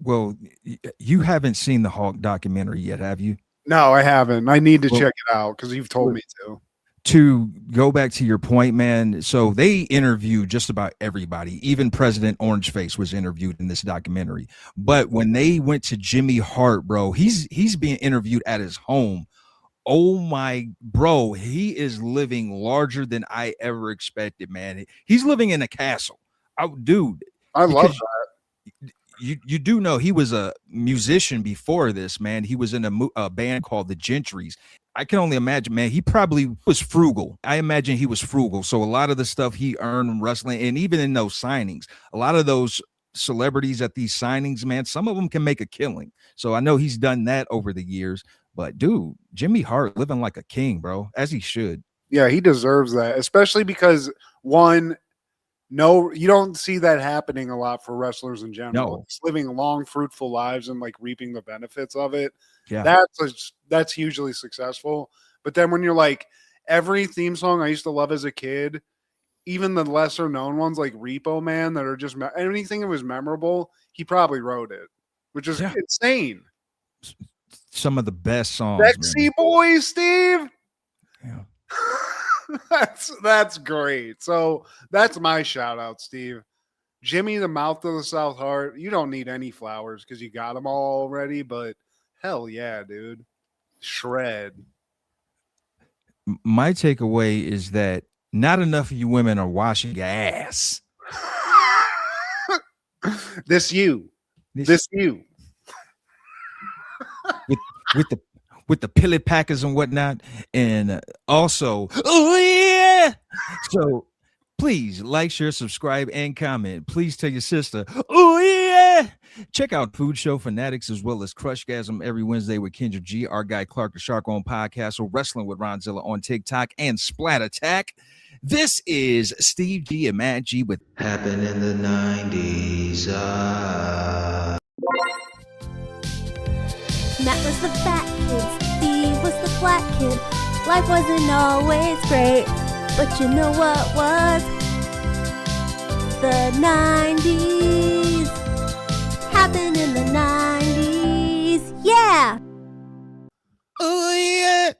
well, you haven't seen the Hulk documentary yet, have you? No, I haven't. I need to Well, check it out because you've told me to. To go back to your point, man, so they interviewed just about everybody. Even President Orangeface was interviewed in this documentary. But when they went to Jimmy Hart, bro, he's being interviewed at his home. Oh my bro, he is living larger than I ever expected, man. He's living in a castle. Dude, I love because that. you do know he was a musician before this, man. He was in a band called the Gentrys. I can only imagine, man, he probably was frugal. I imagine he was frugal. So a lot of the stuff he earned in wrestling, and even in those signings, a lot of those celebrities at these signings, man, some of them can make a killing. So I know he's done that over the years. But dude, Jimmy Hart living like a king, bro, as he should. Yeah, he deserves that, especially because no, you don't see that happening a lot for wrestlers in general. No. It's living long, fruitful lives and like reaping the benefits of it. Yeah. That's hugely successful. But then when you're like every theme song I used to love as a kid, even the lesser known ones like Repo Man that are just anything that was memorable, he probably wrote it, which is insane. Some of the best songs. Sexy boy, Steve. Yeah. That's great. So that's my shout out, Steve. Jimmy the Mouth of the South Heart. You don't need any flowers because you got them all already, but hell yeah, dude. shred. My takeaway is that not enough of you women are washing your ass. This you. With with the pilly packers and whatnot, and also, oh yeah. So please like, share, subscribe, and comment. Please tell your sister, oh yeah. Check out Food Show Fanatics as well as Crushgasm every Wednesday with Kendra G, our guy Clark the Shark on podcast, or Wrestling with Ronzilla on TikTok, and Splat Attack. This is Steve G and Matt G with Happened in the 90s. Matt was the fat kid, Steve was the flat kid. Life wasn't always great, but you know what was? The 90s. Happened in the 90s. Yeah! oh yeah.